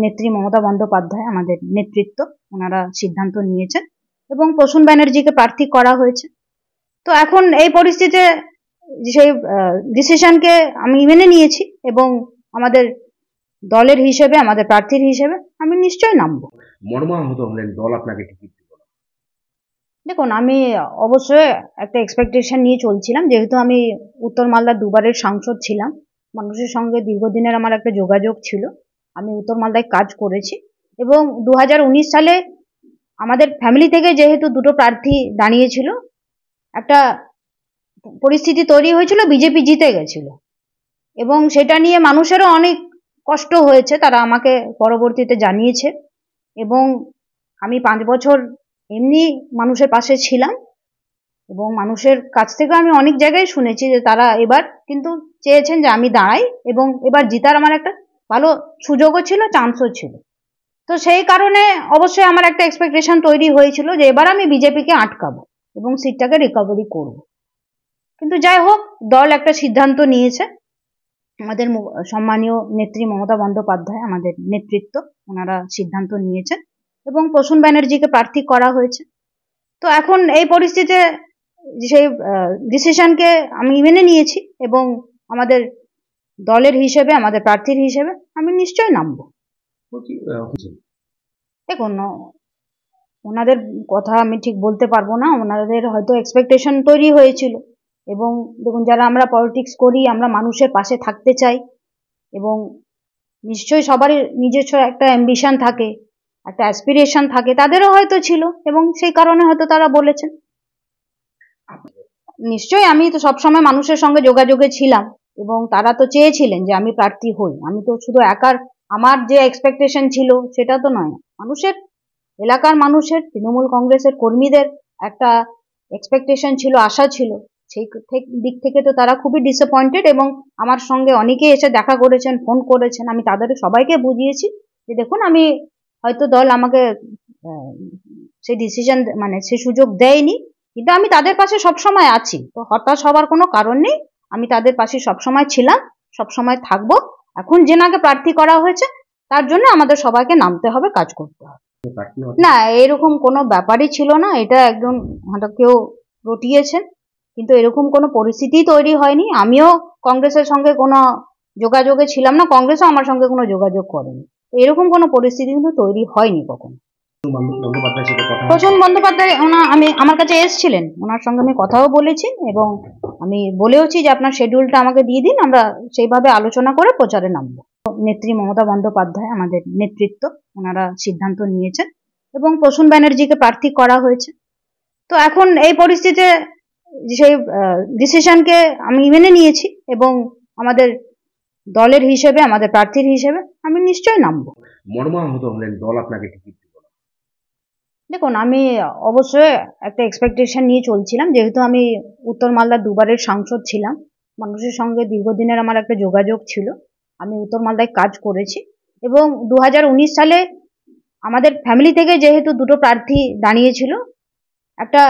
নেত্রী মমতা বন্দ্যোপাধ্যায় আমাদের নেতৃত্ব ওনারা সিদ্ধান্ত নিয়েছেন এবং প্রসূন ব্যানার্জিকে প্রার্থী করা হয়েছে। তো এখন এই পরিস্থিতিতে সেই ডিসিশনকে আমি মেনে নিয়েছি এবং আমাদের দলের হিসেবে, আমাদের প্রার্থীর হিসেবে আমি নিশ্চয়ই নামবো। মর্মাহত হলেন, দল আপনাকে টিকিট দিল না। দেখুন, আমি অবশ্যই একটা এক্সপেকটেশন নিয়ে চলছিলাম, যেহেতু আমি উত্তর মালদার দুবারের সাংসদ ছিলাম, মানুষের সঙ্গে দীর্ঘদিনের আমার একটা যোগাযোগ ছিল, আমি উত্তর মালদায় কাজ করেছি এবং 2019 সালে আমাদের ফ্যামিলি থেকে যেহেতু দুটো প্রার্থী দাঁড়িয়েছিল, একটা পরিস্থিতি তৈরি হয়েছিল, বিজেপি জিতে গেছিল এবং সেটা নিয়ে মানুষেরও অনেক কষ্ট হয়েছে, তারা আমাকে পরবর্তীতে জানিয়েছে এবং আমি 5 বছর এমনি মানুষের পাশে ছিলাম এবং মানুষের কাছ থেকে আমি অনেক জায়গায় শুনেছি যে তারা এবার কিন্তু চেয়েছেন যে আমি দাঁড়াই এবং এবার জিতার আমার একটা ভালো সুযোগও ছিল, চান্সও ছিল। তো সেই কারণে অবশ্যই আমার একটা এক্সপেকটেশন তৈরি হয়েছিল যে এবার আমি বিজেপিকে আটকাবো এবং সিটটাকে রিকভারি করব। কিন্তু যাই হোক, দল একটা সিদ্ধান্ত নিয়েছে, আমাদের সম্মানীয় নেত্রী মমতা বন্দ্যোপাধ্যায় আমাদের নেতৃত্ব ওনারা সিদ্ধান্ত নিয়েছেন এবং প্রসূন ব্যানার্জিকে প্রার্থী করা হয়েছে। তো এখন এই পরিস্থিতিতে সেই ডিসিশনকে আমি মেনে নিয়েছি এবং আমাদের দলের হিসেবে, আমাদের প্রার্থীর হিসেবে আমি নিশ্চয়ই নামবো। দেখুন, ওনাদের কথা আমি ঠিক বলতে পারবো না, ওনাদের হয়তো এক্সপেকটেশন তৈরি হয়েছিল এবং দেখুন, যারা আমরা পলিটিক্স করি, আমরা মানুষের পাশে থাকতে চাই এবং নিশ্চয়ই সবারই নিজস্ব একটা অ্যাম্বিশন থাকে, একটা অ্যাসপিরেশন থাকে, তাদেরও হয়তো ছিল এবং সেই কারণে হয়তো তারা বলেছেন। নিশ্চয়ই আমি তো সবসময় মানুষের সঙ্গে যোগাযোগে ছিলাম এবং তারা তো চেয়েছিলেন যে আমি প্রার্থী হই। আমি তো শুধু একার আমার যে এক্সপেকটেশন ছিল সেটা তো নয়, মানুষের, এলাকার মানুষের, তৃণমূল কংগ্রেসের কর্মীদের একটা এক্সপেকটেশন ছিল, আশা ছিল। সেই দিক থেকে তো তারা খুবই ডিসঅ্যাপয়েন্টেড এবং আমার সঙ্গে অনেকেই এসে দেখা করেছেন, ফোন করেছেন। আমি তাদের সবাইকে বুঝিয়েছি যে দেখুন, আমি হয়তো দল আমাকে সেই ডিসিশন মানে সেই সুযোগ দেয়নি, কিন্তু আমি তাদের পাশে সবসময় আছি, তো হতাশ হওয়ার কোনো কারণ নেই। আমি তাদের পাশে সবসময় ছিলাম, সবসময় থাকবো। এখন যেনাকে প্রার্থী করা হয়েছে তার জন্য আমাদের সবাইকে নামতে হবে, কাজ করতে হবে। না, এরকম কোনো ব্যাপারই ছিল না, এটা একদম হয়তো কেউ রটিয়েছেন, কিন্তু এরকম কোনো পরিস্থিতি তৈরি হয়নি। আমিও কংগ্রেসের সঙ্গে কোনো যোগাযোগে ছিলাম না, কংগ্রেসও আমার সঙ্গে কোনো যোগাযোগ করেনি, এরকম কোনো পরিস্থিতি কিন্তু তৈরি হয়নি কখনো। প্রসূন বন্দ্যোপাধ্যায় আমার কাছে এসেছিলেন, ওনার সঙ্গে আমি কথাও বলেছি এবং আমি বলেওছি যে আপনার শিডিউলটা আমাকে দিয়ে দিন, আমরা সেইভাবে আলোচনা করে প্রচারে নামবো। নেত্রী মমতা বন্দ্যোপাধ্যায় আমাদের নেতৃত্ব ওনারা সিদ্ধান্ত নিয়েছেন এবং প্রসূন ব্যানার্জিকে প্রার্থী করা হয়েছে। তো এখন এই পরিস্থিতিতে সেই ডিসিশনকে আমি মেনে নিয়েছি এবং আমাদের দলের হিসেবে, আমাদের প্রার্থীর হিসেবে আমি নিশ্চয়ই নামবো। মর্মাহত হলেন, দল আপনাকে টিকিট দিল না। দেখুন, আমি অবশ্যই একটা এক্সপেকটেশন নিয়ে চলছিলাম, যেহেতু আমি উত্তর মালদার দুবারের সাংসদ ছিলাম, মানুষের সঙ্গে দীর্ঘদিনের আমার একটা যোগাযোগ ছিল, আমি উত্তর মালদায় কাজ করেছি এবং 2019 সালে আমাদের ফ্যামিলি থেকে যেহেতু দুটো প্রার্থী দাঁড়িয়েছিল, একটা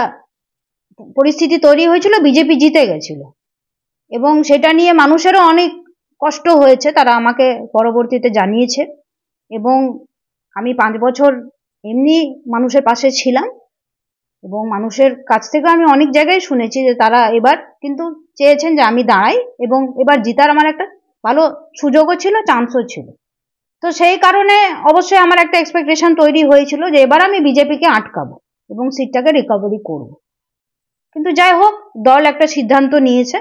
পরিস্থিতি তৈরি হয়েছিল, বিজেপি জিতে গেছিল এবং সেটা নিয়ে মানুষেরও অনেক কষ্ট হয়েছে, তারা আমাকে পরবর্তীতে জানিয়েছে এবং আমি 5 বছর এমনি মানুষের পাশে ছিলাম এবং মানুষের কাছ থেকে আমি অনেক জায়গায় শুনেছি যে তারা এবার কিন্তু চেয়েছেন যে আমি দাঁড়াই এবং এবার জিতার আমার একটা ভালো সুযোগও ছিল, চান্সও ছিল। তো সেই কারণে অবশ্যই আমার একটা এক্সপেকটেশন তৈরি হয়েছিল যে এবার আমি বিজেপিকে আটকাবো এবং সিটটাকে রিকভারি করব। কিন্তু যাই হোক, দল একটা সিদ্ধান্ত নিয়েছে,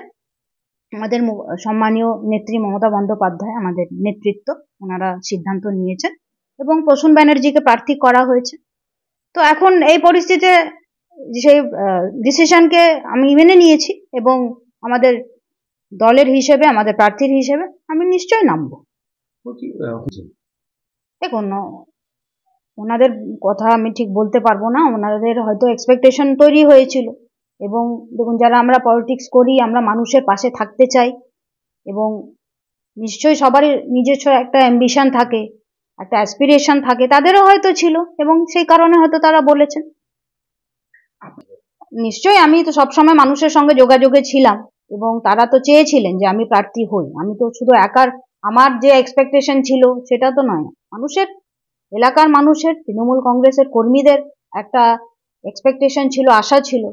আমাদের সম্মানীয় নেত্রী মমতা বন্দ্যোপাধ্যায় আমাদের নেতৃত্ব ওনারা সিদ্ধান্ত নিয়েছেন এবং প্রসূন ব্যানার্জিকে প্রার্থী করা হয়েছে। তো এখন এই পরিস্থিতিতে সেই ডিসিশনকে আমি মেনে নিয়েছি এবং আমাদের দলের হিসেবে, আমাদের প্রার্থীর হিসেবে আমি নিশ্চয়ই নামবো। দেখুন, ওনাদের কথা আমি ঠিক বলতে পারবো না, ওনাদের হয়তো এক্সপেকটেশন তৈরি হয়েছিল এবং দেখুন, যারা আমরা পলিটিক্স করি, আমরা মানুষের পাশে থাকতে চাই এবং নিশ্চয়ই সবারই নিজস্ব একটা অ্যাম্বিশন থাকে, একটা অ্যাসপিরেশন থাকে, তাদেরও হয়তো ছিল এবং সেই কারণে হয়তো তারা বলেছেন। নিশ্চয়ই আমি তো সবসময় মানুষের সঙ্গে যোগাযোগে ছিলাম এবং তারা তো চেয়েছিলেন যে আমি প্রার্থী হই। আমি তো শুধু একার আমার যে এক্সপেকটেশন ছিল সেটা তো নয়, মানুষের, এলাকার মানুষের, তৃণমূল কংগ্রেসের কর্মীদের একটা এক্সপেকটেশন ছিল, আশা ছিল